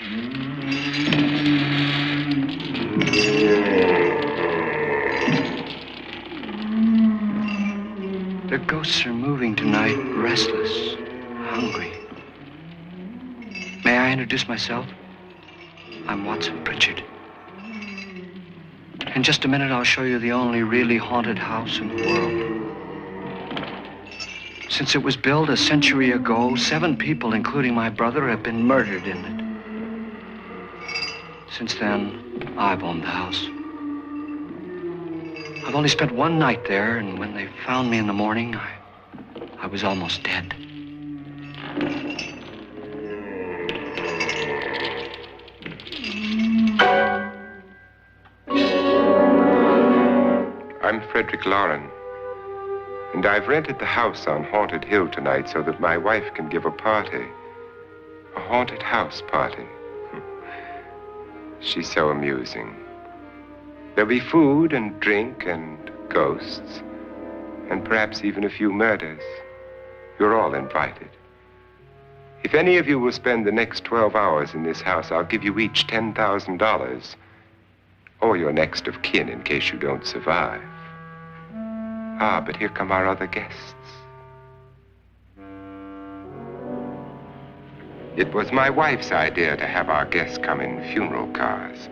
The ghosts are moving tonight, restless, hungry. May I introduce myself? I'm Watson Pritchard. In just a minute, I'll show you the only really haunted house in the world. Since it was built a century ago, 7 people, including my brother, have been murdered in it. Since then, I've owned the house. I've only spent one night there, and when they found me in the morning, I was almost dead. I'm Frederick Lauren, and I've rented the house on Haunted Hill tonight so that my wife can give a party. A haunted house party. She's so amusing. There'll be food and drink and ghosts, and perhaps even a few murders. You're all invited. If any of you will spend the next 12 hours in this house, I'll give you each $10,000, or your next of kin in case you don't survive. Ah, but here come our other guests. It was my wife's idea to have our guests come in funeral cars.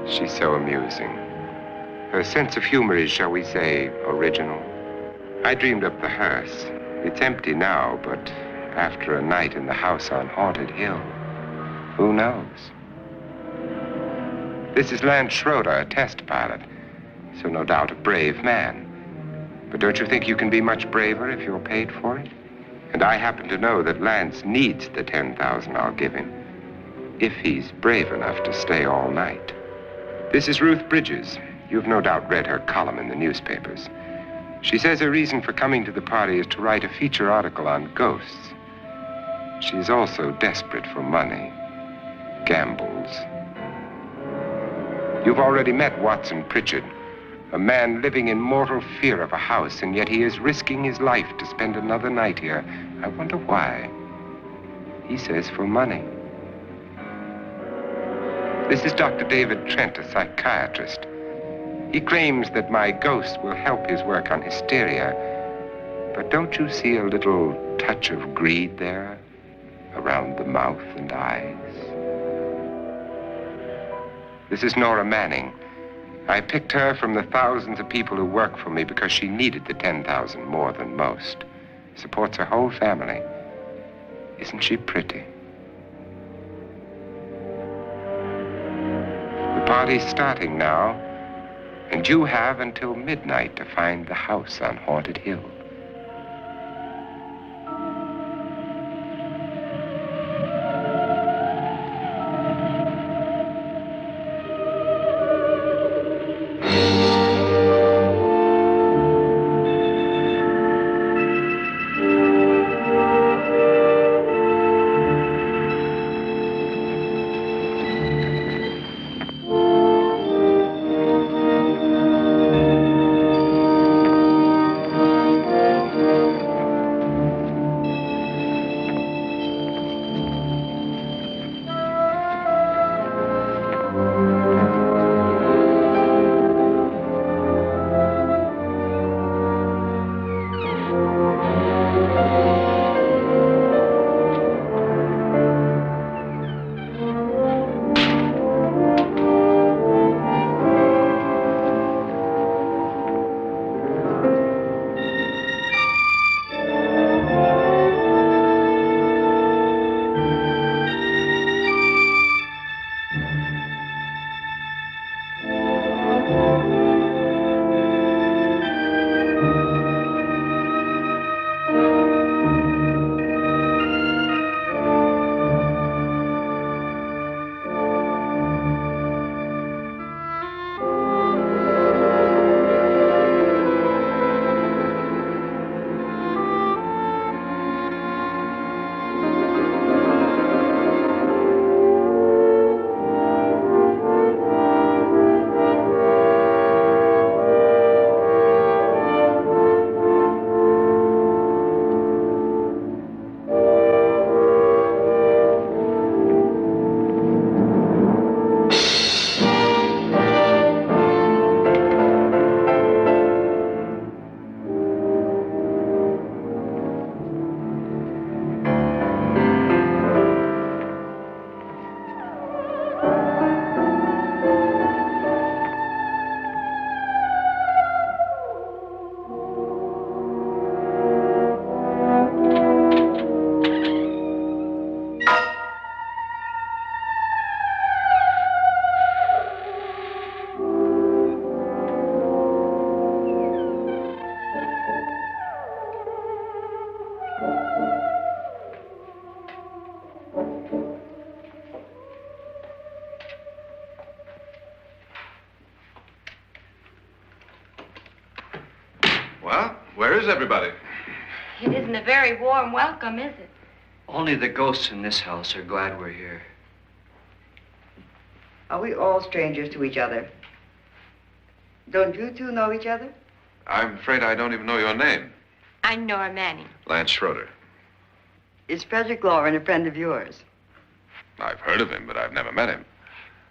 She's so amusing. Her sense of humor is, shall we say, original. I dreamed up the hearse. It's empty now, but after a night in the house on Haunted Hill, who knows? This is Lance Schroeder, a test pilot, so no doubt a brave man. But don't you think you can be much braver if you're paid for it? And I happen to know that Lance needs the $10,000 I'll give him, if he's brave enough to stay all night. This is Ruth Bridges. You've no doubt read her column in the newspapers. She says her reason for coming to the party is to write a feature article on ghosts. She's also desperate for money, gambles. You've already met Watson Pritchard, a man living in mortal fear of a house, and yet he is risking his life to spend another night here. I wonder why. He says for money. This is Dr. David Trent, a psychiatrist. He claims that my ghost will help his work on hysteria. But don't you see a little touch of greed there around the mouth and eyes? This is Nora Manning. I picked her from the thousands of people who work for me because she needed the $10,000 more than most. Supports her whole family. Isn't she pretty? The party's starting now, and you have until midnight to find the house on Haunted Hill. Well, where is everybody? It isn't a very warm welcome, is it? Only the ghosts in this house are glad we're here. Are we all strangers to each other? Don't you two know each other? I'm afraid I don't even know your name. I'm Nora Manning. Lance Schroeder. Is Frederick Lauren a friend of yours? I've heard of him, but I've never met him.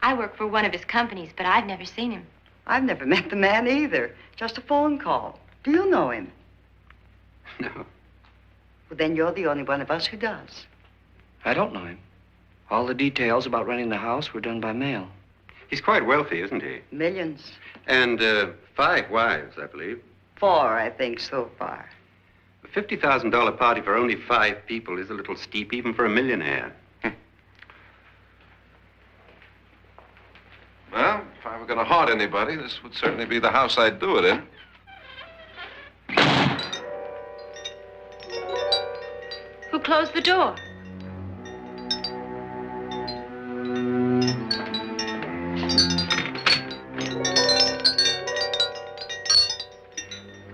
I work for one of his companies, but I've never seen him. I've never met the man either. Just a phone call. Do you know him? No, Well, then you're the only one of us who does. I don't know him. All the details about renting the house were done by mail. He's quite wealthy, isn't he? Millions. And 5 wives, I believe. 4, I think, so far. A $50,000 party for only 5 people is a little steep, even for a millionaire. Well, if I were going to haunt anybody, this would certainly be the house I'd do it in. Who closed the door?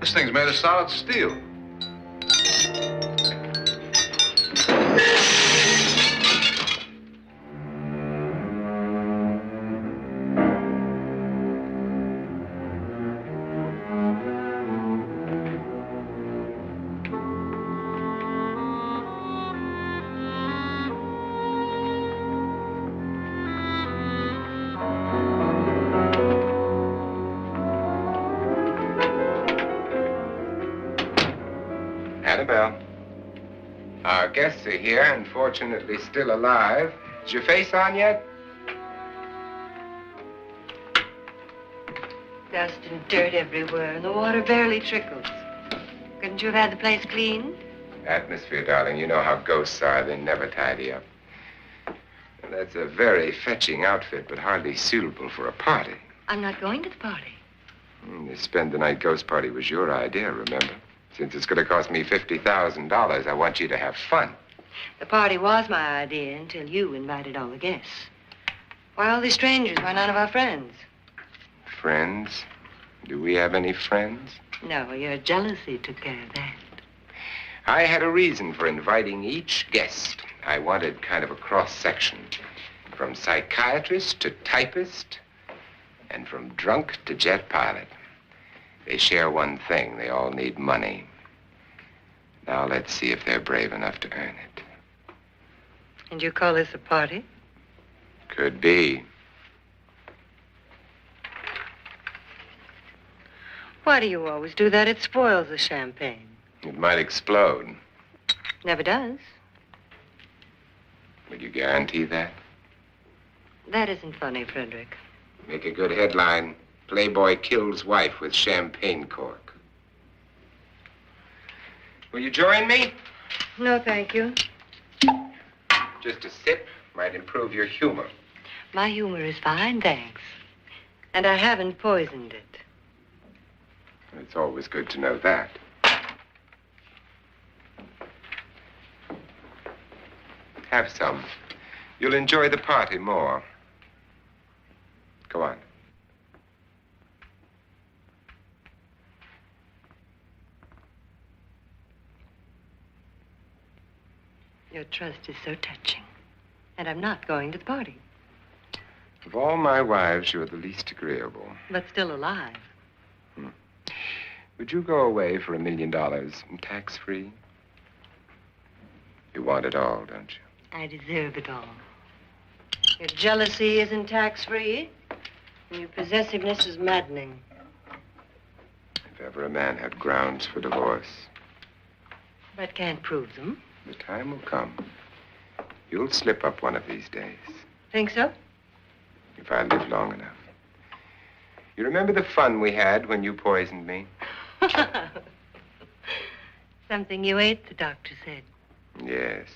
This thing's made of solid steel. Annabelle. Our guests are here, unfortunately still alive. Is your face on yet? Dust and dirt everywhere, and the water barely trickles. Couldn't you have had the place cleaned? Atmosphere, darling. You know how ghosts are. They never tidy up. And that's a very fetching outfit, but hardly suitable for a party. I'm not going to the party. The spend-the-night ghost party was your idea, remember? Since it's going to cost me $50,000, I want you to have fun. The party was my idea until you invited all the guests. Why all these strangers? Why none of our friends? Friends? Do we have any friends? No, your jealousy took care of that. I had a reason for inviting each guest. I wanted kind of a cross-section. From psychiatrist to typist, and from drunk to jet pilot. They share one thing. They all need money. Now let's see if they're brave enough to earn it. And you call this a party? Could be. Why do you always do that? It spoils the champagne. It might explode. Never does. Would you guarantee that? That isn't funny, Frederick. Make a good headline. Playboy kills wife with champagne cork. Will you join me? No, thank you. Just a sip might improve your humor. My humor is fine, thanks. And I haven't poisoned it. It's always good to know that. Have some. You'll enjoy the party more. Go on. Your trust is so touching. And I'm not going to the party. Of all my wives, you're the least agreeable. But still alive. Would you go away for $1 million tax-free? You want it all, don't you? I deserve it all. Your jealousy isn't tax-free. And your possessiveness is maddening. If ever a man had grounds for divorce, But can't prove them. the time will come. You'll slip up one of these days, Think so? if I live long enough. You remember the fun we had when you poisoned me? Something you ate, the doctor said. Yes,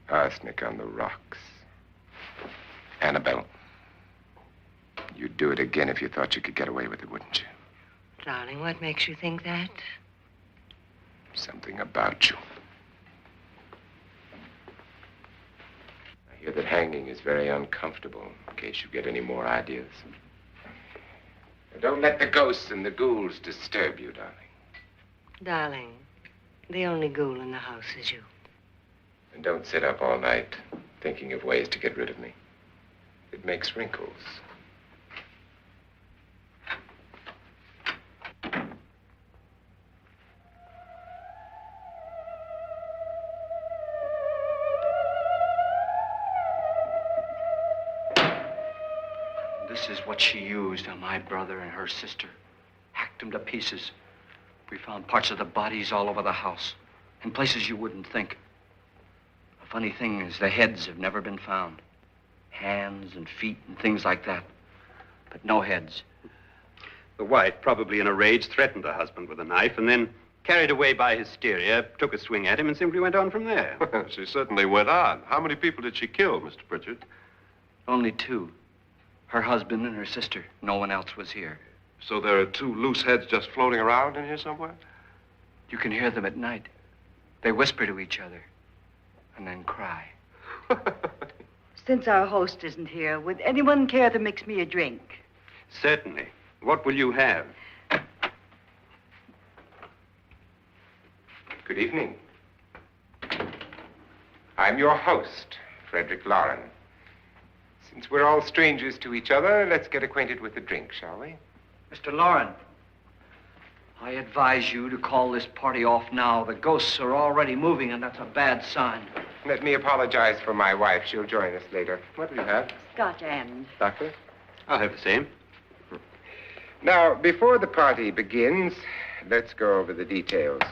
arsenic on the rocks. Annabelle, you'd do it again if you thought you could get away with it, wouldn't you? Darling, what makes you think that? Something about you. hear that hanging is very uncomfortable, in case you get any more ideas. And don't let the ghosts and the ghouls disturb you, darling. Darling, the only ghoul in the house is you. And don't sit up all night thinking of ways to get rid of me. It makes wrinkles. This is what she used on my brother and her sister. Hacked them to pieces. We found parts of the bodies all over the house, in places you wouldn't think. The funny thing is, the heads have never been found. Hands and feet and things like that. But no heads. The wife, probably in a rage, threatened her husband with a knife and then, carried away by hysteria, took a swing at him and simply went on from there. She certainly went on. How many people did she kill, Mr. Pritchard? Only two. Her husband and her sister. No one else was here. So there are two loose heads just floating around in here somewhere? You can hear them at night. They whisper to each other and then cry. Since our host isn't here, would anyone care to mix me a drink? Certainly. What will you have? Good evening. I'm your host, Frederick Lauren. Since we're all strangers to each other, let's get acquainted with a drink, shall we? Mr. Lauren, I advise you to call this party off now. The ghosts are already moving, and that's a bad sign. Let me apologize for my wife. She'll join us later. What will you have? Scotch and. Doctor? I'll have the same. Now, before the party begins, let's go over the details.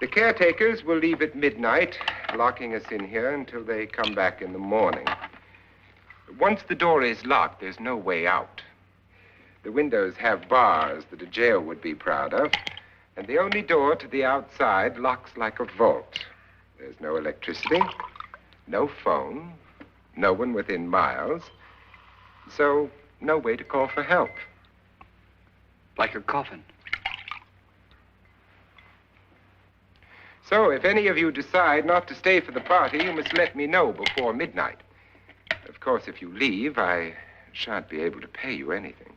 The caretakers will leave at midnight, locking us in here until they come back in the morning. Once the door is locked, there's no way out. The windows have bars that a jail would be proud of, and the only door to the outside locks like a vault. There's no electricity, no phone, no one within miles, so no way to call for help. Like a coffin. So if any of you decide not to stay for the party, you must let me know before midnight. Of course, if you leave, I shan't be able to pay you anything.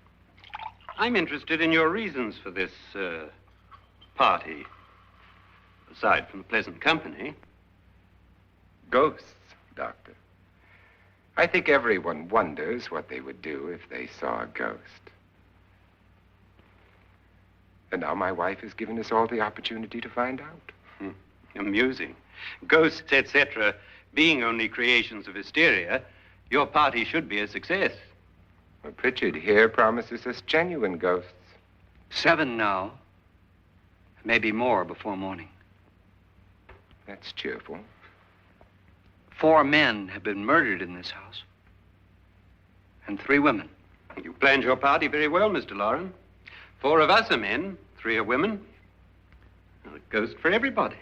I'm interested in your reasons for this, party. Aside from the pleasant company. Ghosts, Doctor. I think everyone wonders what they would do if they saw a ghost. And now my wife has given us all the opportunity to find out. Amusing. Ghosts, etc., being only creations of hysteria, your party should be a success. Well, Pritchard here promises us genuine ghosts. 7 now. Maybe more before morning. That's cheerful. 4 men have been murdered in this house. And 3 women. You planned your party very well, Mr. Lauren. 4 of us are men, 3 are women. A ghost for everybody.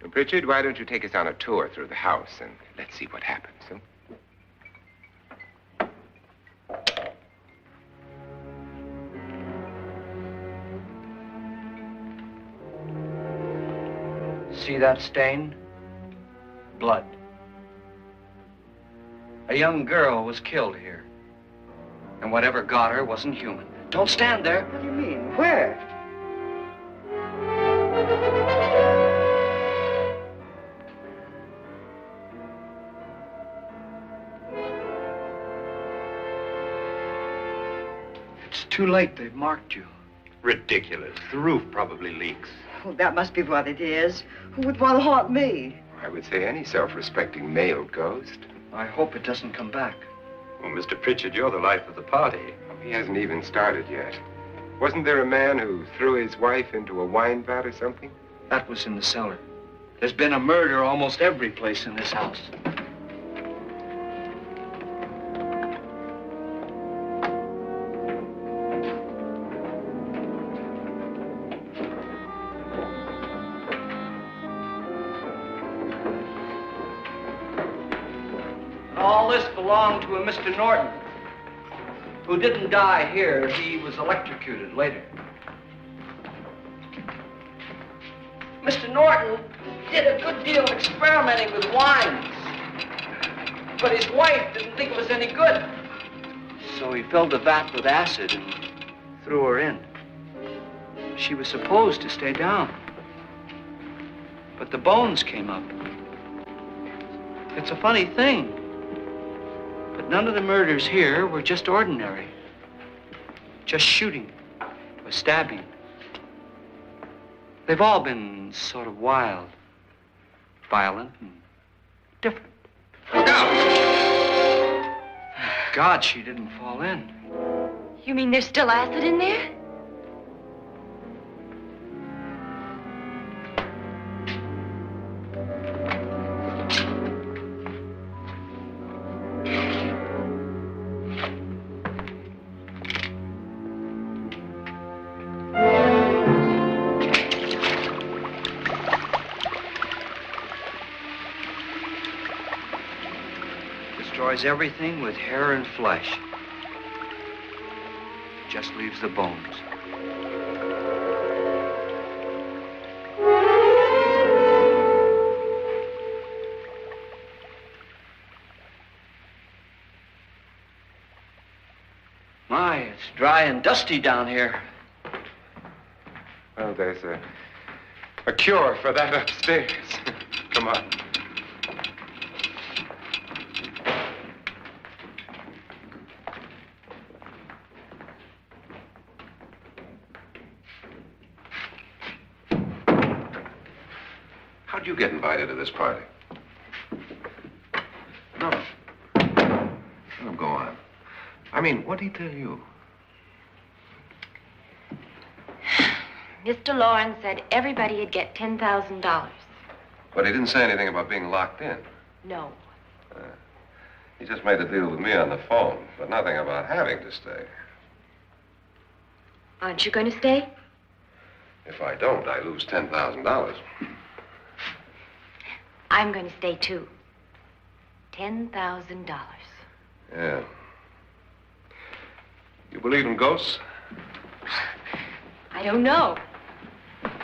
Well, Pritchard, why don't you take us on a tour through the house and let's see what happens, huh? See that stain? Blood. A young girl was killed here. And whatever got her wasn't human. Don't stand there. What do you mean? Where? It's too late. They've marked you. Ridiculous. The roof probably leaks. Oh, that must be what it is. Who would want to haunt me? I would say any self-respecting male ghost. I hope it doesn't come back. Well, Mr. Pritchard, you're the life of the party. He hasn't even started yet. Wasn't there a man who threw his wife into a wine vat or something? That was in the cellar. There's been a murder almost every place in this house. All this belonged to a Mr. Norton, who didn't die here. He was electrocuted later. Mr. Norton did a good deal of experimenting with wines. But his wife didn't think it was any good. So he filled the vat with acid and threw her in. She was supposed to stay down. But the bones came up. It's a funny thing. But none of the murders here were just ordinary. Just shooting or stabbing. They've all been sort of wild, violent, and different. Look out! God, she didn't fall in. You mean there's still acid in there? Destroys everything with hair and flesh. Just leaves the bones. My, it's dry and dusty down here. Well, there's a cure for that upstairs. Come on. How'd you get invited to this party? No. No, go on. I mean, what'd he tell you? Mr. Lawrence said everybody'd get $10,000. But he didn't say anything about being locked in. No. He just made the deal with me on the phone, but nothing about having to stay. Aren't you going to stay? If I don't, I lose $10,000. I'm going to stay too. $10,000. Yeah. You believe in ghosts? I don't know.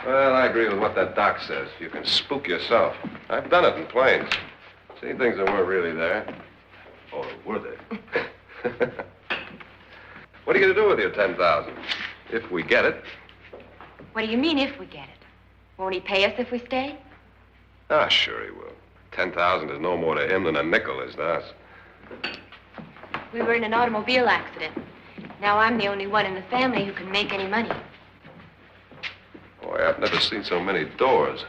Well, I agree with what that doc says. You can spook yourself. I've done it in planes. Seen things that weren't really there. Or were they? What are you going to do with your $10,000? If we get it. What do you mean if we get it? Won't he pay us if we stay? Ah, sure he will. 10,000 is no more to him than a nickel is to us. We were in an automobile accident. Now I'm the only one in the family who can make any money. Boy, I've never seen so many doors.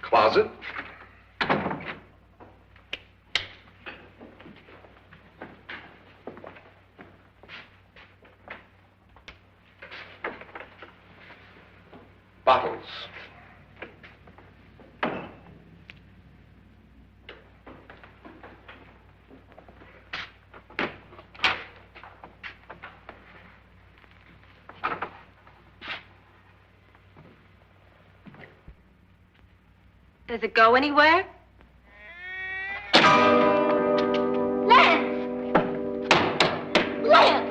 Closet. Bottles. Does it go anywhere? Lance! Lance!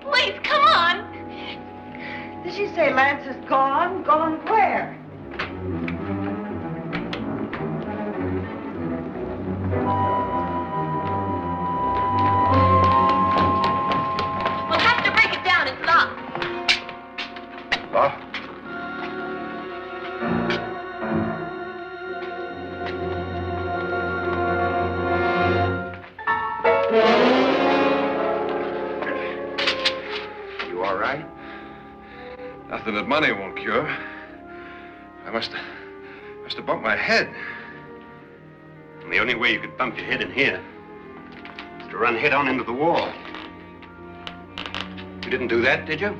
Please, come on. Did she say Lance is gone? Gone where? We'll have to break it down. It's locked. Law? You all right? Nothing that money won't cure. I must have bumped my head. And the only way you could bump your head in here is to run head on into the wall. You didn't do that, did you?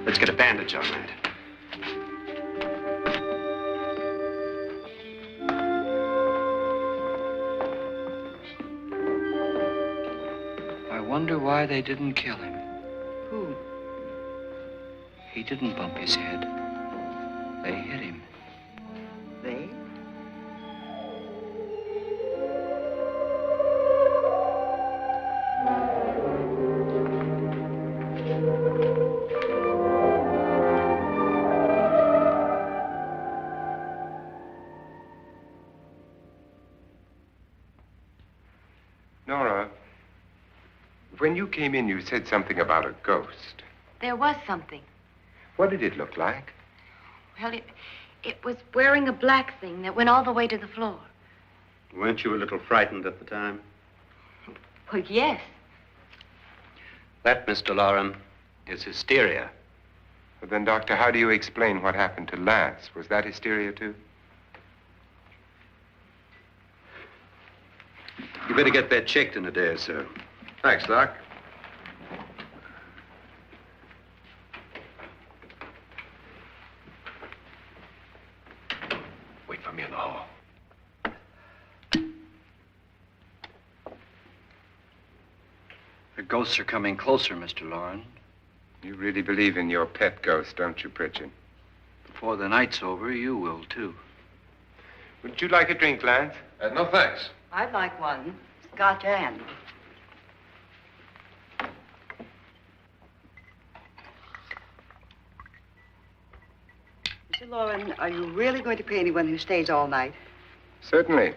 Let's get a bandage on that. I wonder why they didn't kill him. Who? He didn't bump his head. They hit him. They? Nora, when you came in, you said something about a ghost. There was something. What did it look like? Well, it was wearing a black thing that went all the way to the floor. Weren't you a little frightened at the time? Well, yes. That, Mr. Loren, is hysteria. Well, then, Doctor, how do you explain what happened to Lance? Was that hysteria, too? You better get that checked in a day or so. Thanks, Doc. Wait for me in the hall. The ghosts are coming closer, Mr. Loren. You really believe in your pet ghost, don't you, Pritchard? Before the night's over, you will, too. Would you like a drink, Lance? No, thanks. I'd like one. Scotch and. Mr. Loren, are you really going to pay anyone who stays all night? Certainly.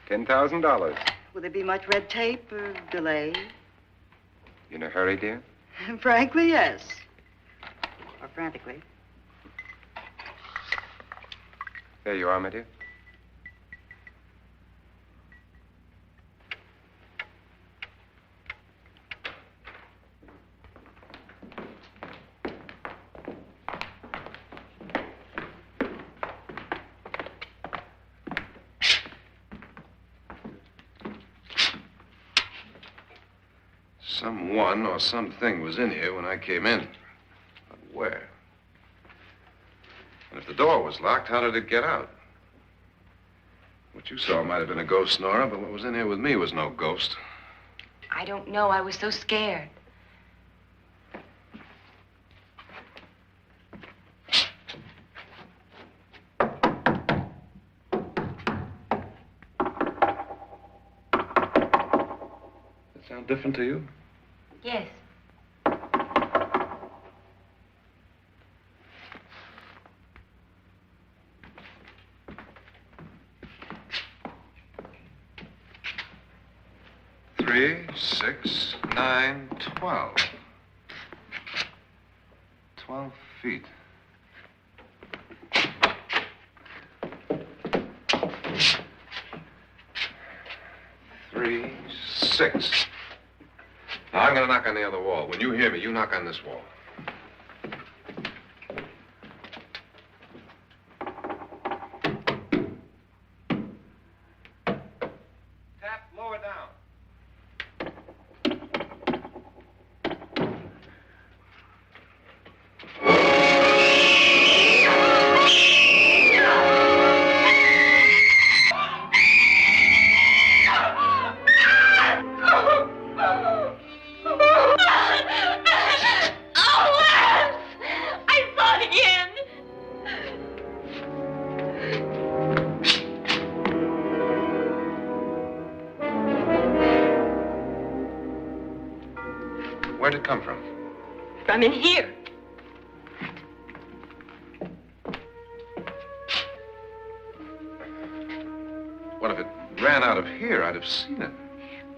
$10,000. Will there be much red tape or delay? In a hurry, dear? Frankly, yes. Or frantically. There you are, my dear. Someone or something was in here when I came in. But where? And if the door was locked, how did it get out? What you saw might have been a ghost, Nora, but what was in here with me was no ghost. I don't know. I was so scared. Does that sound different to you? Yes. Three, 6, 9, 12. 12 feet. Three, 6. Now, I'm going to knock on the other wall. When you hear me, you knock on this wall. Tap lower down. Where'd it come from? From in here. What if it ran out of here? I'd have seen it.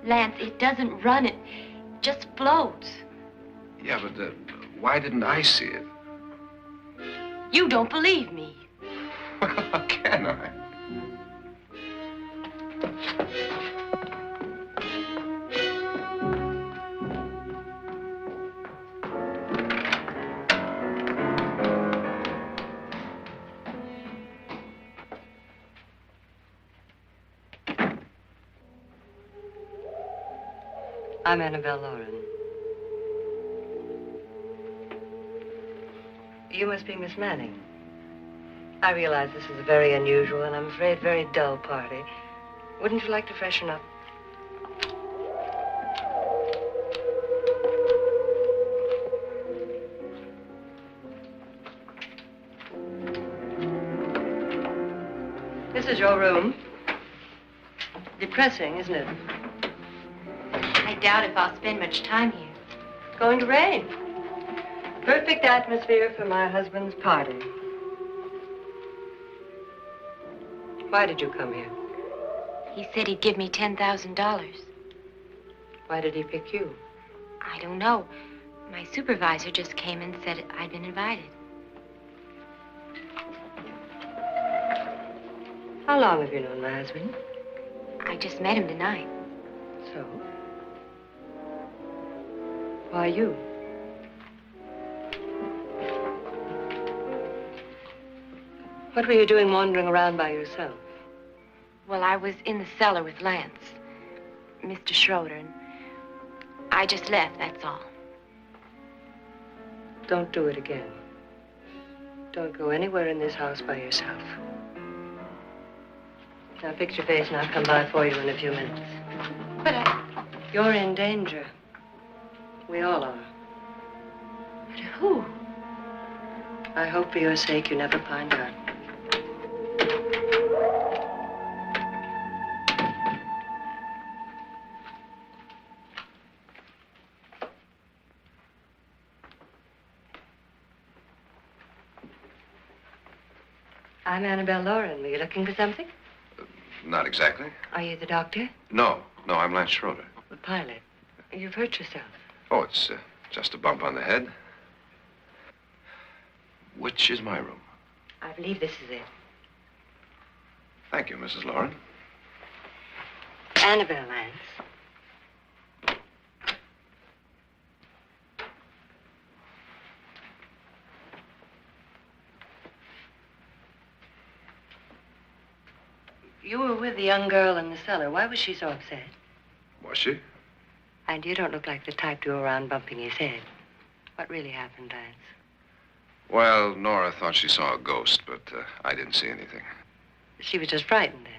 Lance, it doesn't run. It just floats. Yeah, but Why didn't I see it? You don't believe me. Well, how can I? I'm Annabelle Lauren. You must be Miss Manning. I realize this is a very unusual and I'm afraid very dull party. Wouldn't you like to freshen up? This is your room. Depressing, isn't it? I doubt if I'll spend much time here. It's going to rain. Perfect atmosphere for my husband's party. Why did you come here? He said he'd give me $10,000. Why did he pick you? I don't know. My supervisor just came and said I'd been invited. How long have you known my husband? I just met him tonight. So? Why you? What were you doing wandering around by yourself? Well, I was in the cellar with Lance, Mr. Schroeder, and I just left, that's all. Don't do it again. Don't go anywhere in this house by yourself. Now fix your face and I'll come by for you in a few minutes. But You're in danger. We all are. but who? I hope for your sake you never find out. I'm Annabelle Lauren. Were you looking for something? Not exactly. Are you the doctor? No, I'm Lance Schroeder. The pilot. You've hurt yourself. Oh, it's just a bump on the head. Which is my room? I believe this is it. Thank you, Mrs. Lauren. Annabelle Lance. You were with the young girl in the cellar. Why was she so upset? Was she? And you don't look like the type to go around bumping his head. What really happened, Lance? Well, Nora thought she saw a ghost, but I didn't see anything. She was just frightened then.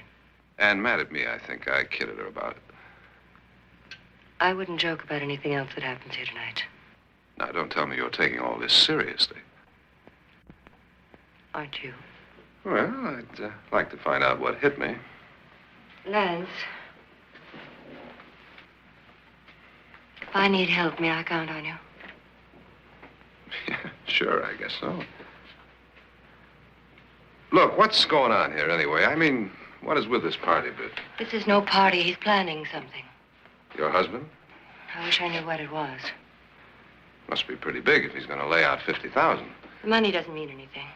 And mad at me, I think. I kidded her about it. I wouldn't joke about anything else that happens here tonight. Now, don't tell me you're taking all this seriously. Aren't you? Well, I'd like to find out what hit me. Lance. If I need help, may I count on you? Sure, I guess so. Look, what's going on here anyway? I mean, what is with this party bit? This is no party. He's planning something. Your husband? I wish I knew what it was. Must be pretty big if he's going to lay out 50,000. The money doesn't mean anything.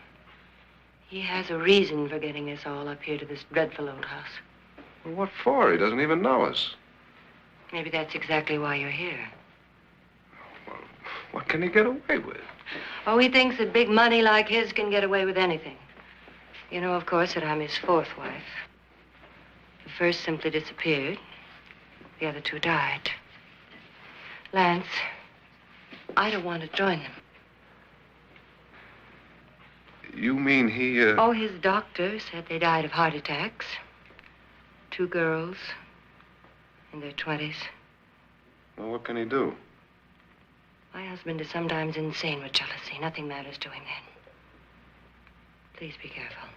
He has a reason for getting us all up here to this dreadful old house. Well, what for? He doesn't even know us. Maybe that's exactly why you're here. Well, what can he get away with? Oh, he thinks that big money like his can get away with anything. You know, of course, that I'm his fourth wife. The first simply disappeared. The other two died. Lance, I don't want to join them. You mean he, Oh, his doctor said they died of heart attacks. 2 girls in their 20s. Well, what can he do? My husband is sometimes insane with jealousy. Nothing matters to him then. Please be careful.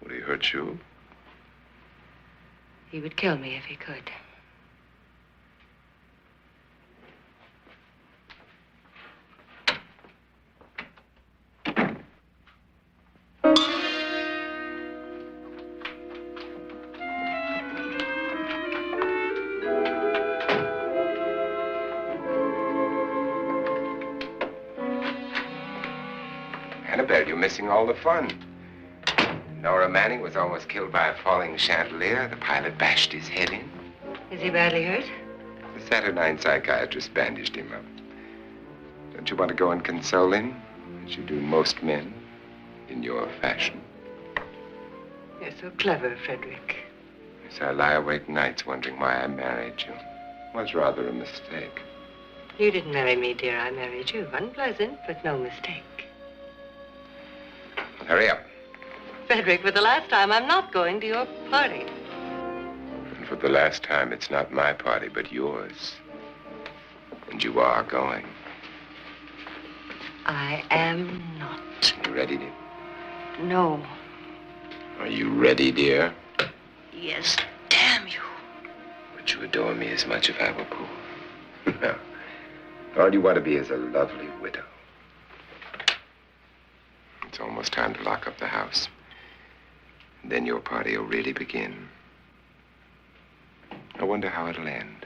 Would he hurt you? He would kill me if he could. Annabelle, you're missing all the fun. Nora Manning was almost killed by a falling chandelier. The pilot bashed his head in. Is he badly hurt? The Saturnine psychiatrist bandaged him up. Don't you want to go and console him, as you do most men, in your fashion? You're so clever, Frederick. Yes, I lie awake nights wondering why I married you. It was rather a mistake. You didn't marry me, dear. I married you. Unpleasant, but no mistake. Hurry up. Frederick, for the last time, I'm not going to your party. And for the last time, it's not my party, but yours. And you are going. I am not. You ready, dear? No. Are you ready, dear? Yes, damn you. Would you adore me as much if I were poor? No. All you want to be is a lovely widow. It's almost time to lock up the house. And then your party will really begin. I wonder how it'll end.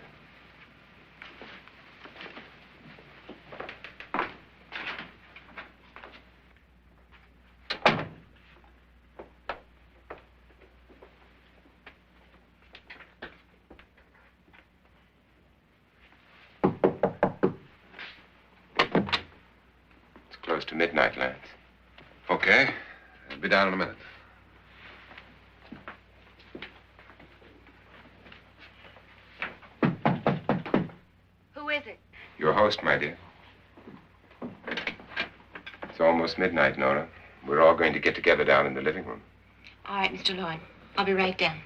It's close to midnight, Lance. Okay. I'll be down in a minute. Who is it? Your host, my dear. It's almost midnight, Nora. We're all going to get together down in the living room. All right, Mr. Lloyd. I'll be right down.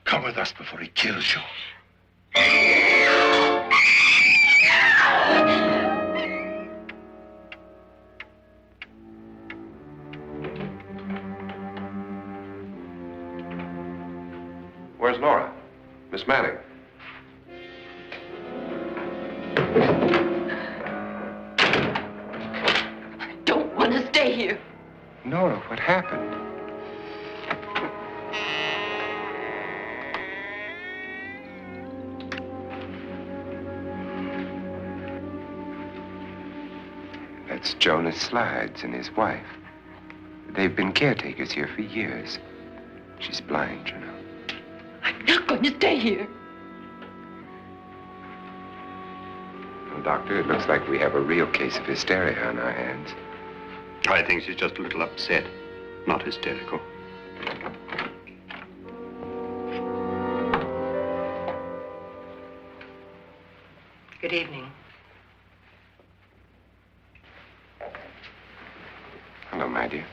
Come with us before he kills you. Where's Nora? Miss Manning. I don't want to stay here. Nora, what happened? That's Jonas Slides and his wife. They've been caretakers here for years. She's blind, you know. I'm not going to stay here. Well, Doctor, it looks like we have a real case of hysteria on our hands. I think she's just a little upset, not hysterical. Good evening. Hello, my dear.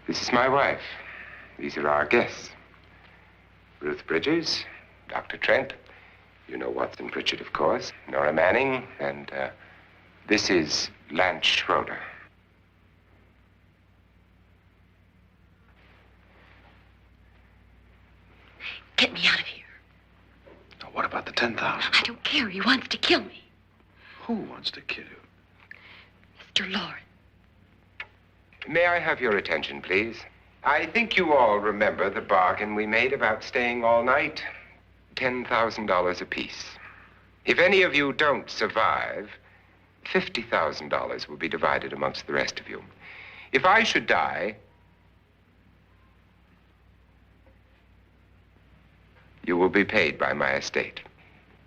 This is my wife. These are our guests. Ruth Bridges, Dr. Trent. You know Watson Pritchard, of course. Nora Manning, and this is Lance Schroeder. Get me out of here. Now, what about the 10,000? I don't care. He wants to kill me. Who wants to kill you? Mr. Lawrence. May I have your attention, please? I think you all remember the bargain we made about staying all night. $10,000 apiece. If any of you don't survive, $50,000 will be divided amongst the rest of you. If I should die, you will be paid by my estate.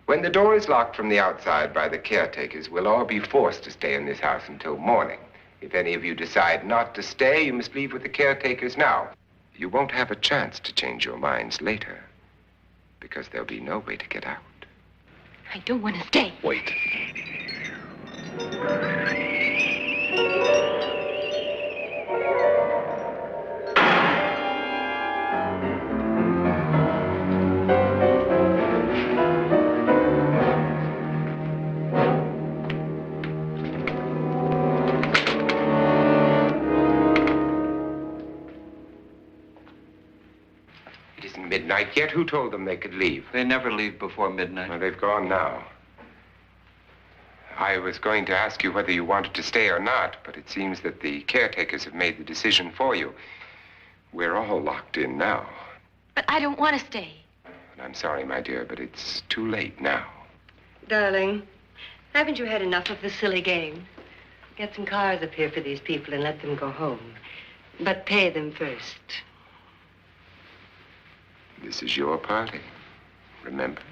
When the door is locked from the outside by the caretakers, we'll all be forced to stay in this house until morning. If any of you decide not to stay, you must leave with the caretakers now. You won't have a chance to change your minds later, because there'll be no way to get out. I don't want to stay. Wait. It isn't midnight yet. Who told them they could leave? They never leave before midnight. Well, they've gone now. I was going to ask you whether you wanted to stay or not, but it seems that the caretakers have made the decision for you. We're all locked in now. But I don't want to stay. And I'm sorry, my dear, but it's too late now. Darling, haven't you had enough of the silly game? Get some cars up here for these people and let them go home. But pay them first. This is your party, remember?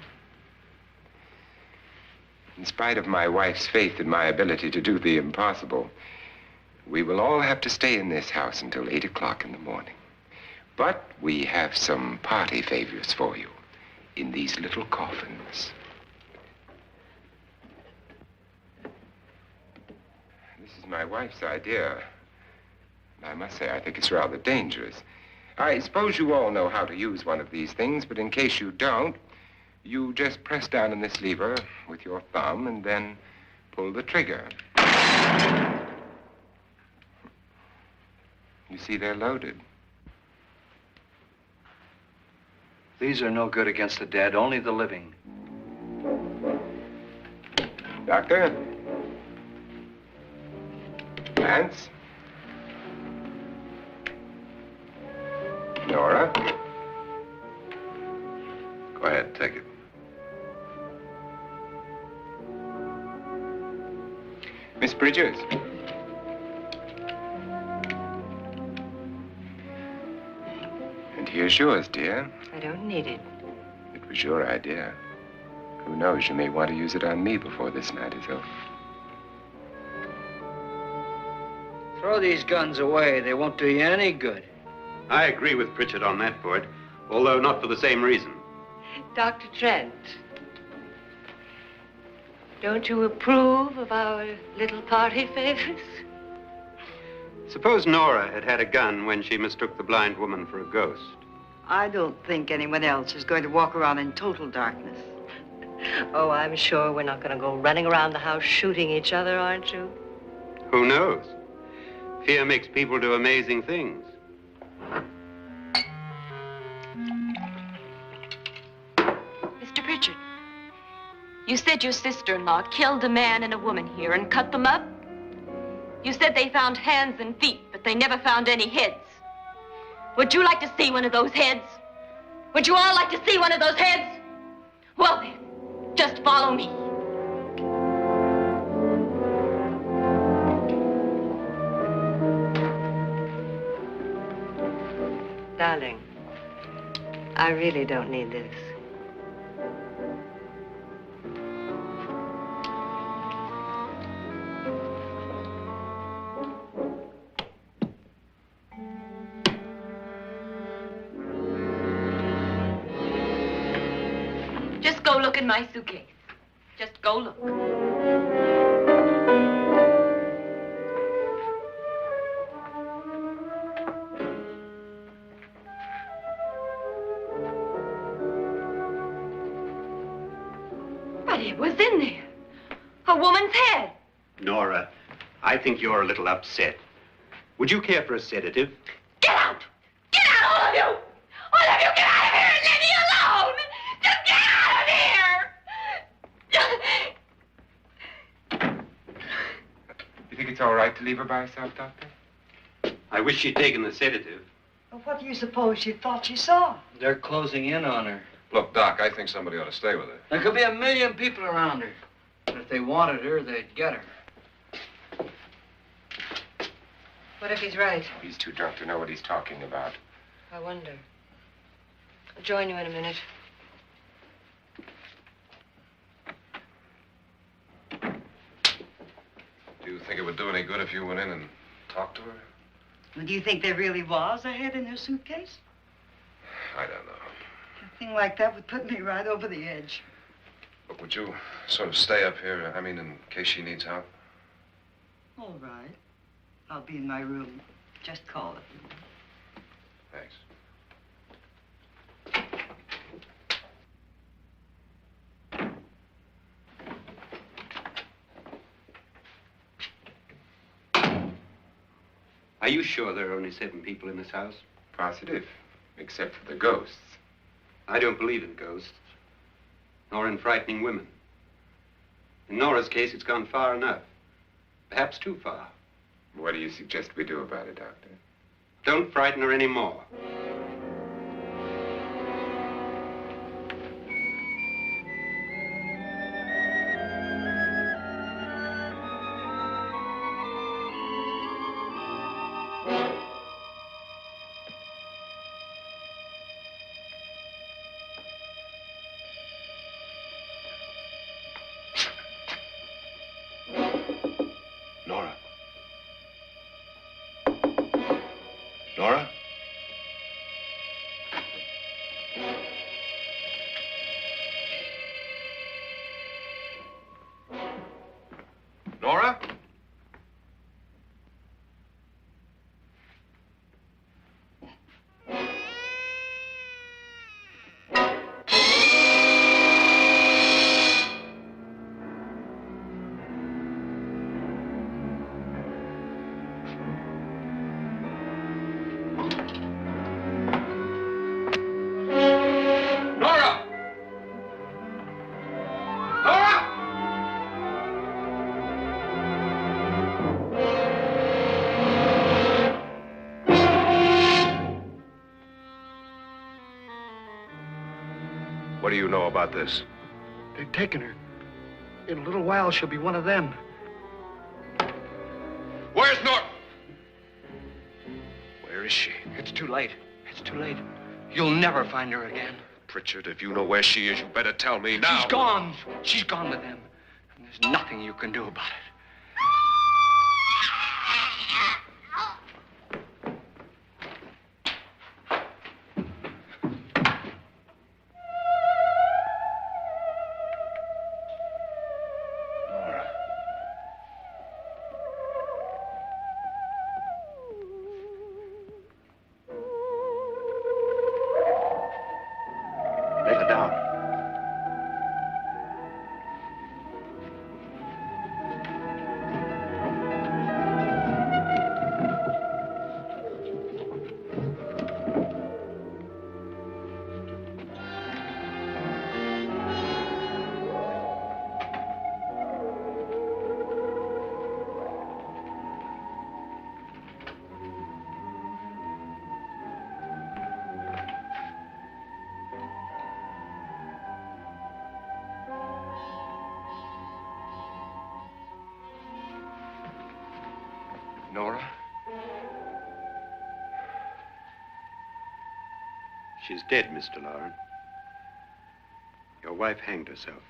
In spite of my wife's faith in my ability to do the impossible, we will all have to stay in this house until 8 o'clock in the morning. But we have some party favors for you in these little coffins. This is my wife's idea. I must say, I think it's rather dangerous. I suppose you all know how to use one of these things, but in case you don't, you just press down on this lever with your thumb and then pull the trigger. You see, they're loaded. These are no good against the dead, only the living. Doctor? Lance? Nora? Go ahead, take it. Miss Bridges? And here's yours, dear. I don't need it. It was your idea. Who knows, you may want to use it on me before this night is over. Throw these guns away. They won't do you any good. I agree with Pritchard on that point, although not for the same reason. Dr. Trent, don't you approve of our little party favors? Suppose Nora had had a gun when she mistook the blind woman for a ghost. I don't think anyone else is going to walk around in total darkness. Oh, I'm sure we're not going to go running around the house shooting each other, aren't you? Who knows? Fear makes people do amazing things. Mr. Pritchard, you said your sister-in-law killed a man and a woman here and cut them up? You said they found hands and feet, but they never found any heads. Would you like to see one of those heads? Would you all like to see one of those heads? Well then, just follow me. Darling, I really don't need this. Just go look in my suitcase. Just go look. But it was in there. A woman's head. Nora, I think you're a little upset. Would you care for a sedative? Get out! Get out, all of you! All of you, get out of here and leave me alone! Just get out of here! You think it's all right to leave her by herself, Doctor? I wish she'd taken the sedative. Well, what do you suppose she thought she saw? They're closing in on her. Look, Doc, I think somebody ought to stay with her. There could be 1,000,000 people around her. But if they wanted her, they'd get her. What if he's right? He's too drunk to know what he's talking about. I wonder. I'll join you in a minute. Do you think it would do any good if you went in and talked to her? Well, do you think there really was a head in her suitcase? I don't know. A thing like that would put me right over the edge. But would you sort of stay up here, I mean, in case she needs help? All right. I'll be in my room. Just call it. Thanks. Are you sure there are only 7 people in this house? Positive, except for the ghosts. I don't believe in ghosts, nor in frightening women. In Nora's case, it's gone far enough. Perhaps too far. What do you suggest we do about it, Doctor? Don't frighten her anymore. Nora? Nora? Nora? Nora! Nora! What do you know about this? They've taken her. In a little while, she'll be one of them. Where's Nora? Where is she? It's too late. It's too late. You'll never find her again. Pritchard, if you know where she is, you better tell me now. She's gone. She's gone with them. And there's nothing you can do about it. Nora. Let her down. Nora? She's dead, Mr. Lauren. Your wife hanged herself.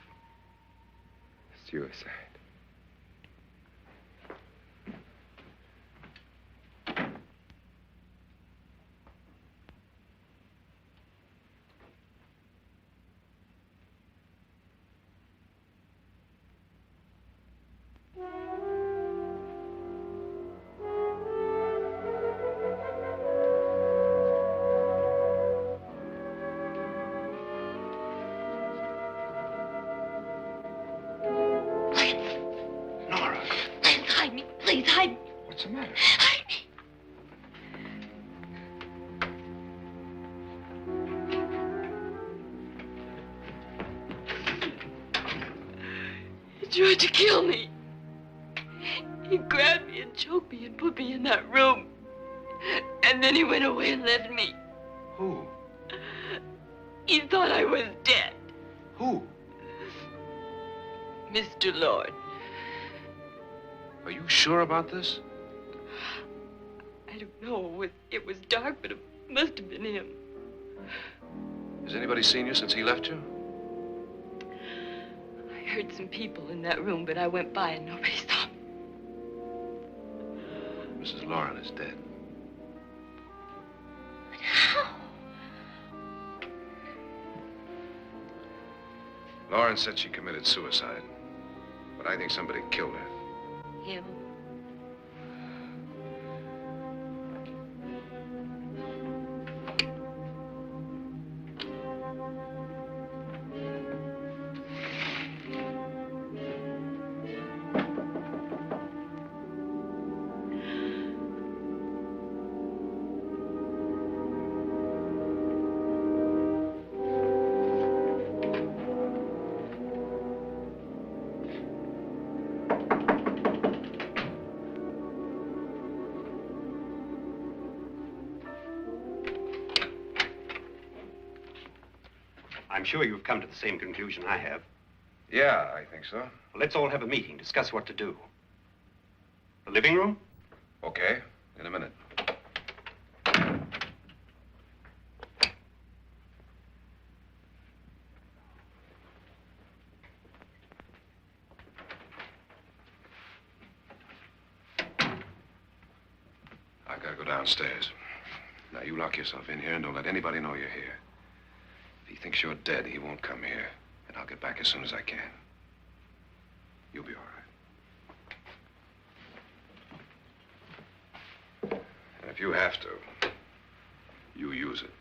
Suicide. Nora, Hide me, please, hide me. what's the matter? Hide me. He tried to kill me. He grabbed me and choked me and put me in that room. And then he went away and left me. Who? He thought I was dead. Who? Mr. Lord. Are you sure about this? I don't know. It was dark, but it must have been him. Has anybody seen you since he left you? I heard some people in that room, but I went by and nobody saw me. Mrs. Lauren is dead. But how? Lauren said she committed suicide, but I think somebody killed her. Him? I'm sure you've come to the same conclusion I have. Yeah, I think so. Well, let's all have a meeting, discuss what to do. The living room? Okay, in a minute. I've got to go downstairs. Now, you lock yourself in here and don't let anybody know you're here. If he thinks you're dead, he won't come here. And I'll get back as soon as I can. You'll be all right. And if you have to, you use it.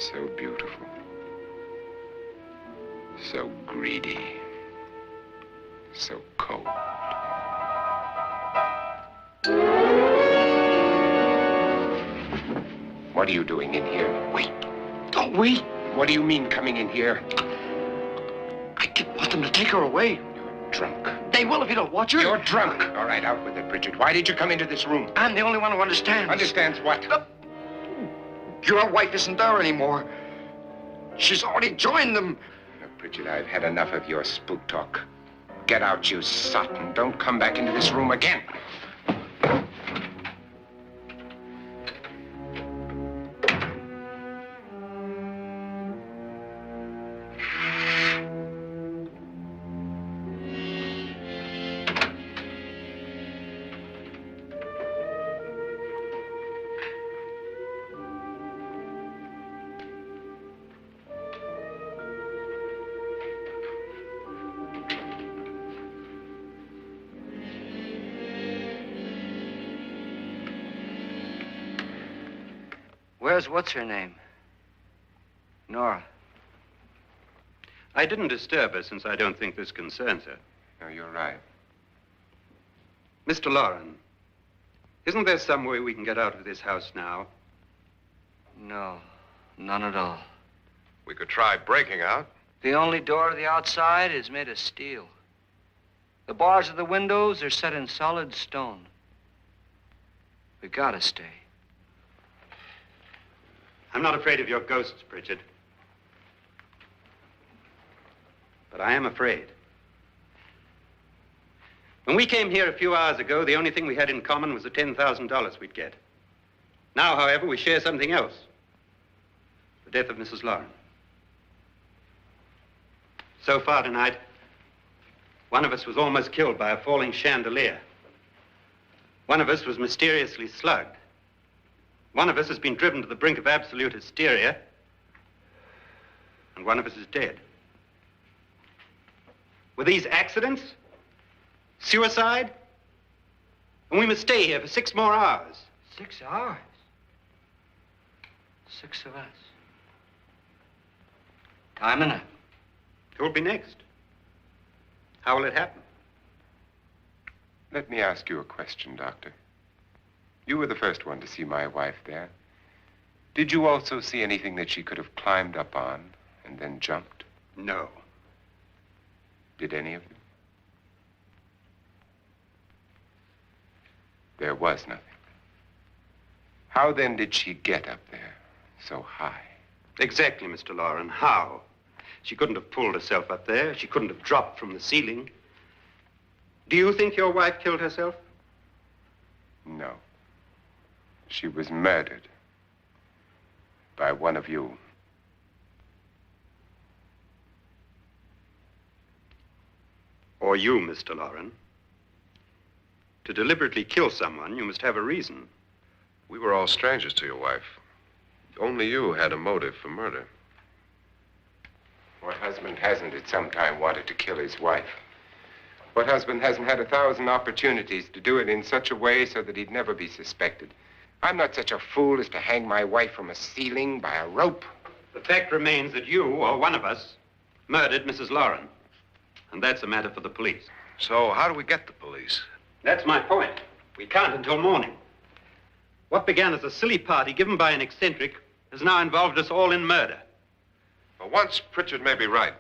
So beautiful. So greedy. So cold. What are you doing in here? Wait. Don't wait. What do you mean coming in here? I didn't want them to take her away. You're drunk. They will if you don't watch her. You're drunk. All right, out with it, Bridget. Why did you come into this room? I'm the only one who understands. Understands what? Your wife isn't there anymore. She's already joined them. Bridget, I've had enough of your spook talk. Get out, you sot, and don't come back into this room again. Where's what's-her-name? Nora. I didn't disturb her since I don't think this concerns her. No, you're right. Mr. Lauren, isn't there some way we can get out of this house now? No, none at all. We could try breaking out. The only door to the outside is made of steel. The bars of the windows are set in solid stone. We gotta stay. I'm not afraid of your ghosts, Bridget. But I am afraid. When we came here a few hours ago, the only thing we had in common was the $10,000 we'd get. Now, however, we share something else. The death of Mrs. Lauren. So far tonight, one of us was almost killed by a falling chandelier. One of us was mysteriously slugged. One of us has been driven to the brink of absolute hysteria, and one of us is dead. Were these accidents? Suicide? And we must stay here for 6 more hours. 6 hours? 6 of us. Time enough. Who will be next? How will it happen? Let me ask you a question, Doctor. You were the first one to see my wife there. Did you also see anything that she could have climbed up on and then jumped? No. Did any of you? There was nothing. How then did she get up there so high? Exactly, Mr. Loren. How? She couldn't have pulled herself up there. She couldn't have dropped from the ceiling. Do you think your wife killed herself? No. She was murdered by one of you. Or you, Mr. Loren. To deliberately kill someone, you must have a reason. We were all strangers to your wife. Only you had a motive for murder. What husband hasn't at some time wanted to kill his wife? What husband hasn't had 1,000 opportunities to do it in such a way so that he'd never be suspected? I'm not such a fool as to hang my wife from a ceiling by a rope. The fact remains that you, or one of us, murdered Mrs. Loren. And that's a matter for the police. So how do we get the police? That's my point. We can't until morning. What began as a silly party given by an eccentric has now involved us all in murder. For once, Pritchard may be right.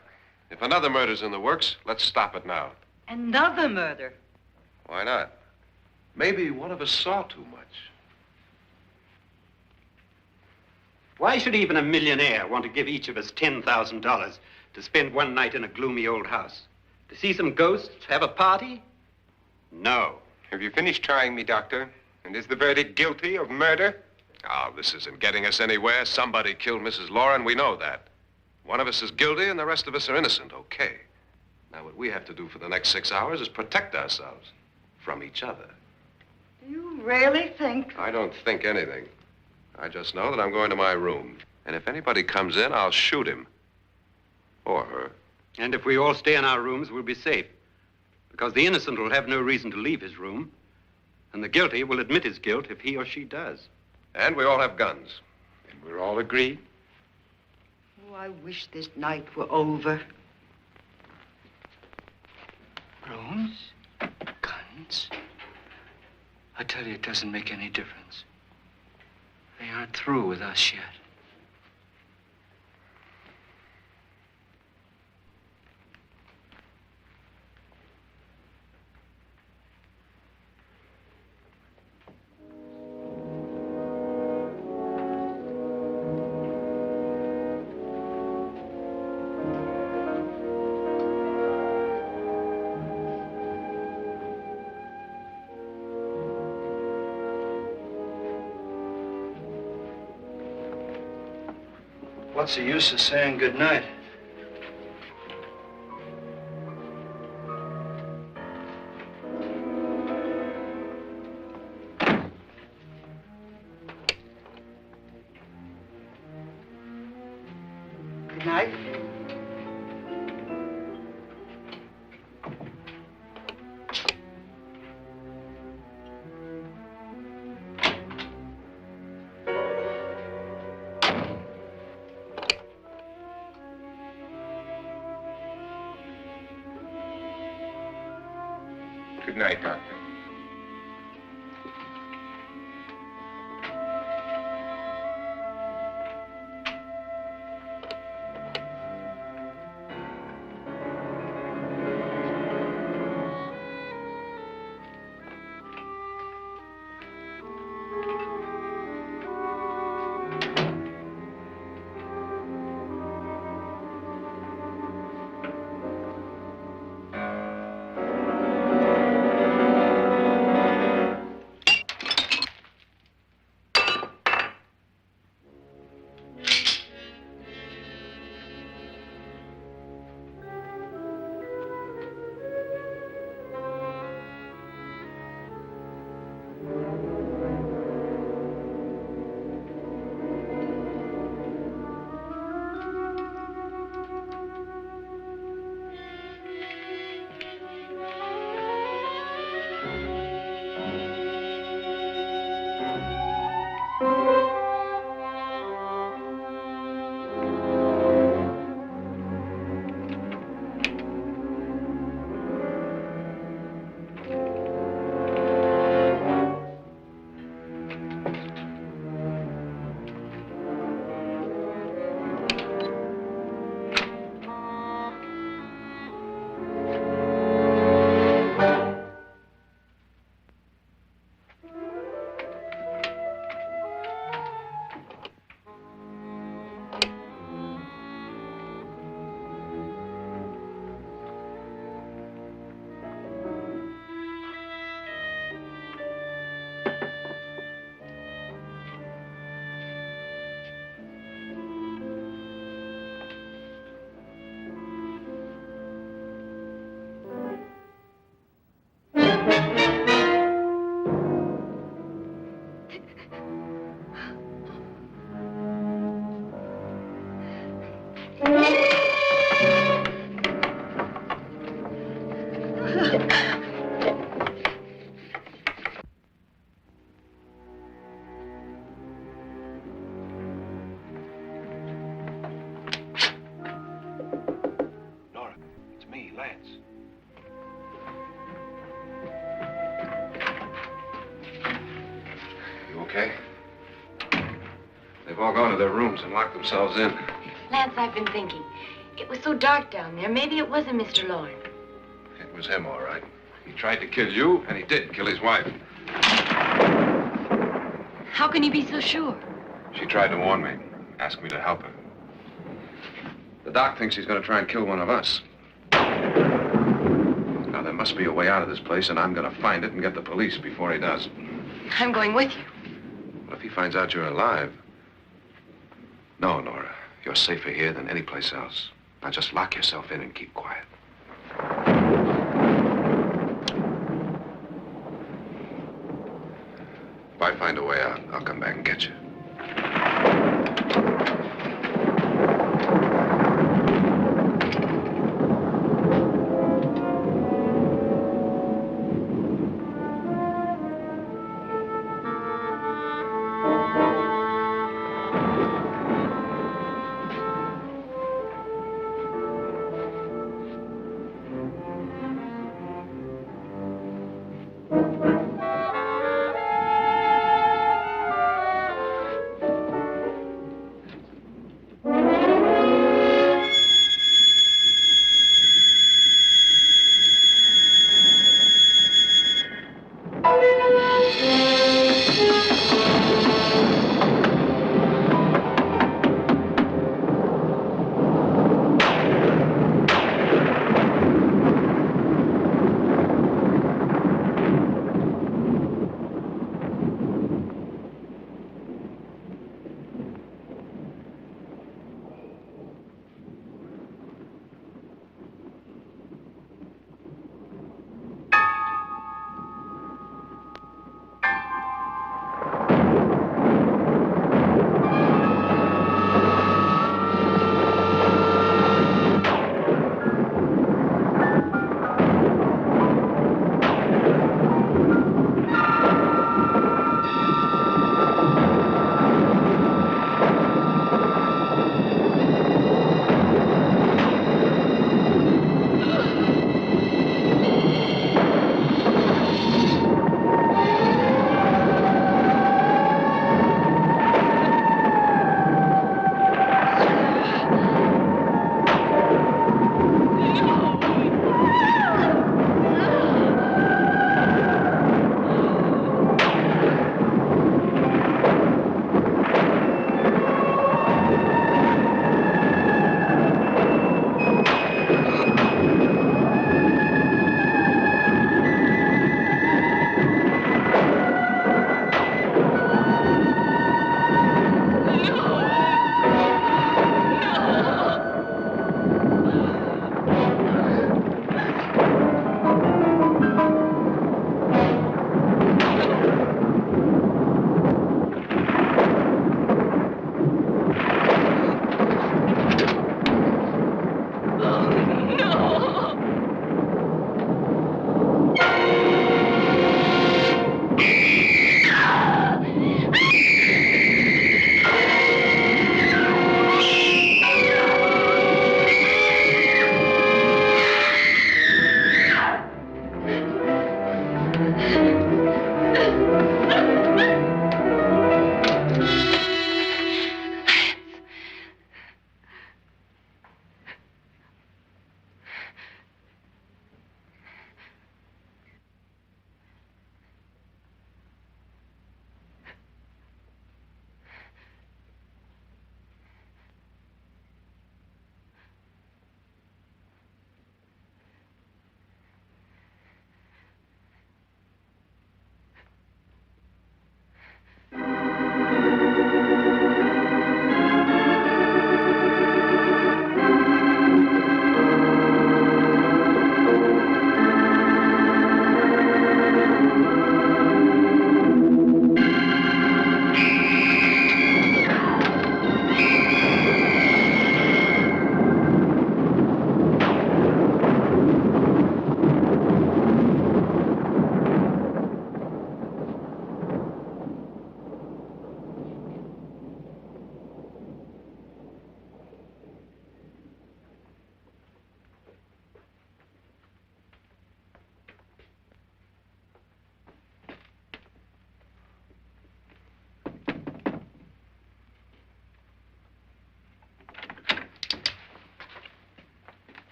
If another murder's in the works, let's stop it now. Another murder. Why not? Maybe one of us saw too much. Why should even a millionaire want to give each of us $10,000 to spend one night in a gloomy old house? To see some ghosts, have a party? No. Have you finished trying me, Doctor? And is the verdict guilty of murder? Oh, this isn't getting us anywhere. Somebody killed Mrs. Loren. We know that. One of us is guilty and the rest of us are innocent. Okay. Now, what we have to do for the next 6 hours is protect ourselves from each other. Do you really think? I don't think anything. I just know that I'm going to my room. And if anybody comes in, I'll shoot him. Or her. And if we all stay in our rooms, we'll be safe. Because the innocent will have no reason to leave his room. And the guilty will admit his guilt if he or she does. And we all have guns. And we're all agreed? Oh, I wish this night were over. Rooms? Guns? I tell you, it doesn't make any difference. They aren't through with us yet. What's the use of saying goodnight? Good night. Good night, Doctor. Nora, it's me, Lance. You okay? They've all gone to their rooms and locked themselves in. Lance, I've been thinking. It was so dark down there. Maybe it wasn't Mr. Lorne. It was him, all right. He tried to kill you, and he did kill his wife. How can you be so sure? She tried to warn me, ask me to help her. The doc thinks he's going to try and kill one of us. Now, there must be a way out of this place, and I'm going to find it and get the police before he does. I'm going with you. What if he finds out you're alive? No, Nora. You're safer here than any place else. Now, just lock yourself in and keep quiet. If I find a way out, I'll come back and get you.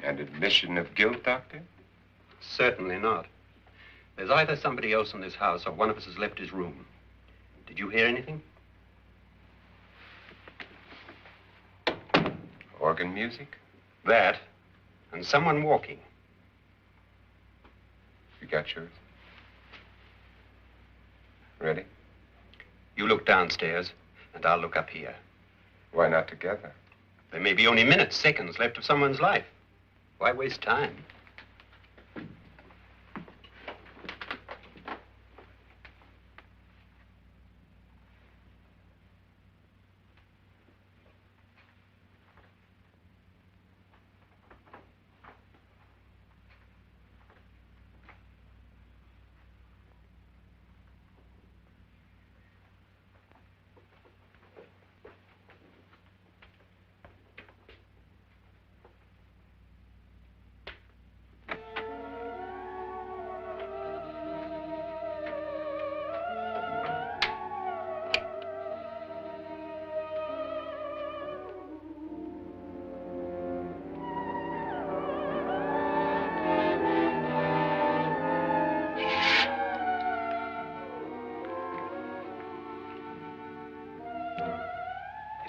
And admission of guilt, Doctor? Certainly not. There's either somebody else in this house or one of us has left his room. Did you hear anything? Organ music? That, and someone walking. You got yours? Ready? You look downstairs, and I'll look up here. Why not together? There may be only minutes, seconds left of someone's life. Why waste time?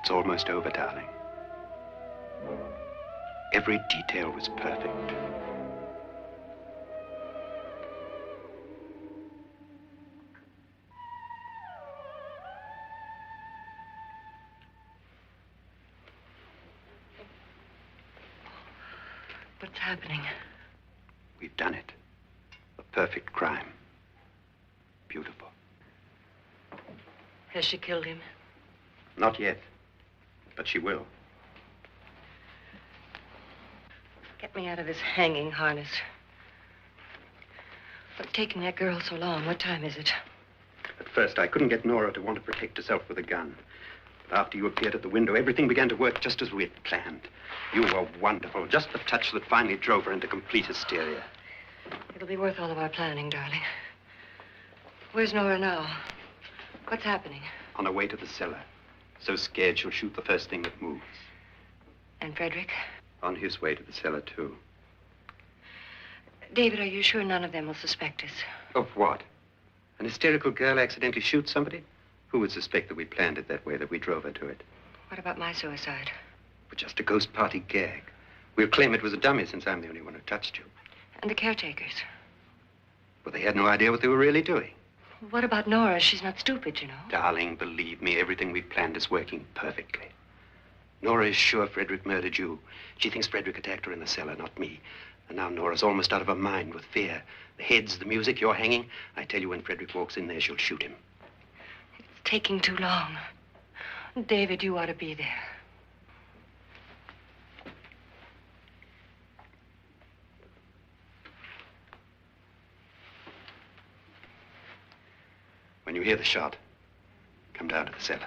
It's almost over, darling. Every detail was perfect. What's happening? We've done it. A perfect crime. Beautiful. Has she killed him? Not yet, but she will. Get me out of this hanging harness. What's taking that girl so long? What time is it? At first, I couldn't get Nora to want to protect herself with a gun. But after you appeared at the window, everything began to work just as we had planned. You were wonderful. Just the touch that finally drove her into complete hysteria. It'll be worth all of our planning, darling. Where's Nora now? What's happening? On her way to the cellar. So scared she'll shoot the first thing that moves. And Frederick? On his way to the cellar, too. David, are you sure none of them will suspect us? Of what? An hysterical girl accidentally shoots somebody? Who would suspect that we planned it that way, that we drove her to it? What about my suicide? But just a ghost party gag. We'll claim it was a dummy since I'm the only one who touched you. And the caretakers? Well, they had no idea what they were really doing. What about Nora? She's not stupid, you know. Darling, believe me, everything we've planned is working perfectly. Nora is sure Frederick murdered you. She thinks Frederick attacked her in the cellar, not me. And now Nora's almost out of her mind with fear. The heads, the music, you're hanging. I tell you, when Frederick walks in there, she'll shoot him. It's taking too long. David, you ought to be there. When you hear the shot, come down to the cellar.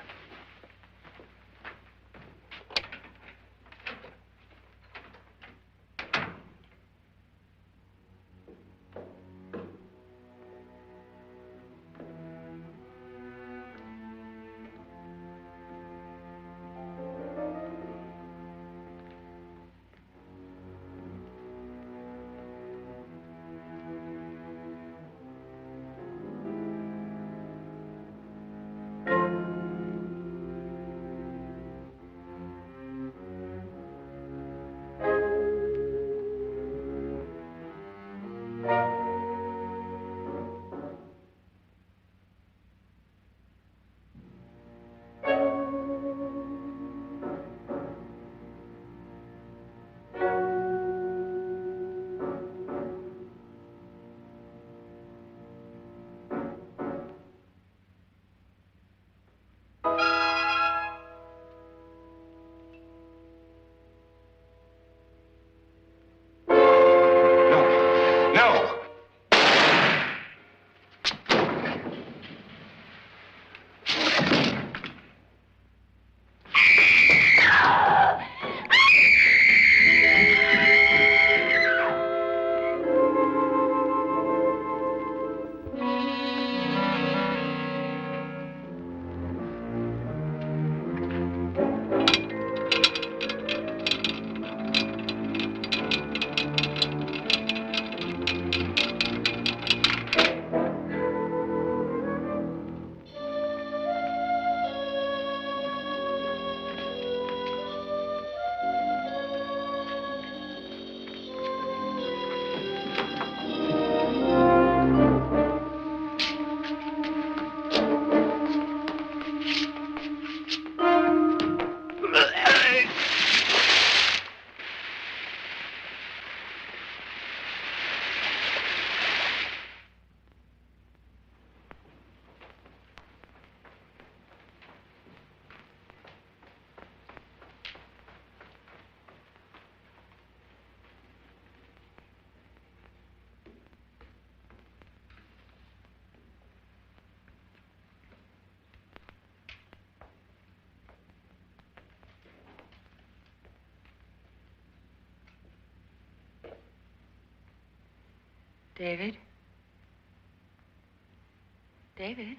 David? David?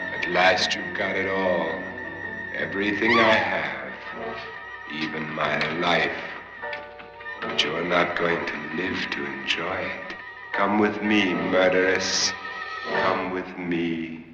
At last you've got it all. Everything I have. Even my life. But you're not going to live to enjoy it. Come with me, murderess. Come with me.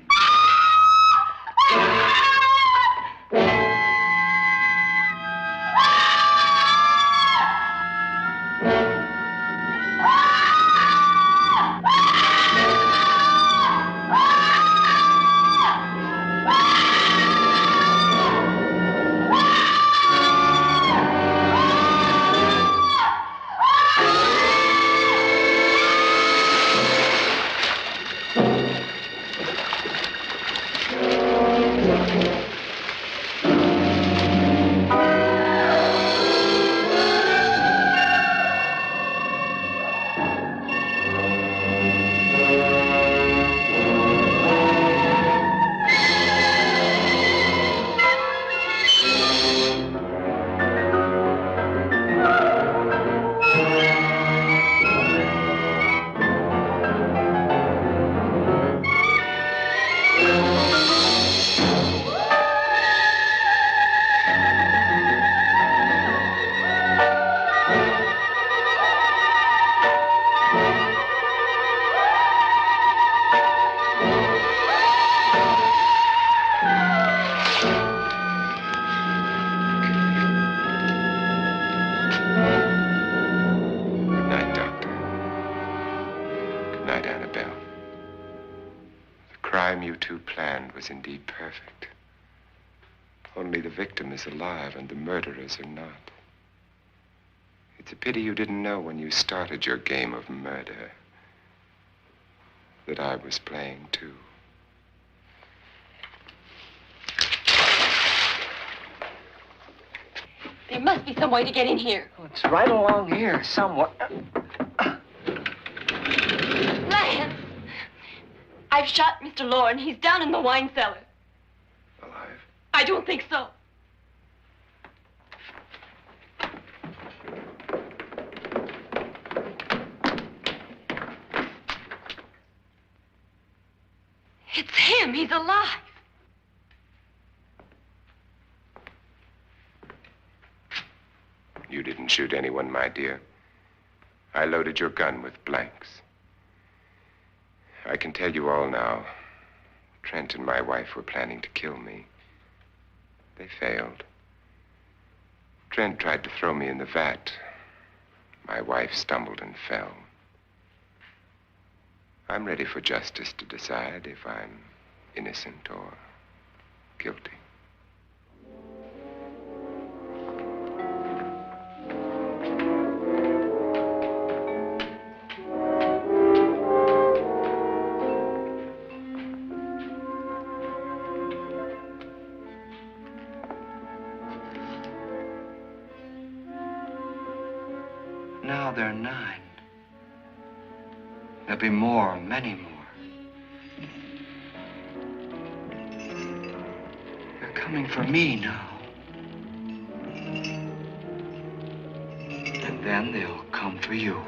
Was indeed perfect. Only the victim is alive and the murderers are not. It's a pity you didn't know when you started your game of murder that I was playing too. There must be some way to get in here. Oh, it's right along here, somewhere. Lance! I've shot Mr. Loren. He's down in the wine cellar. Alive? I don't think so. It's him. He's alive. You didn't shoot anyone, my dear. I loaded your gun with blanks. I can tell you all now. Trent and my wife were planning to kill me. They failed. Trent tried to throw me in the vat. My wife stumbled and fell. I'm ready for justice to decide if I'm innocent or guilty. Now they're 9. There'll be more, many more. They're coming for me now. And then they'll come for you.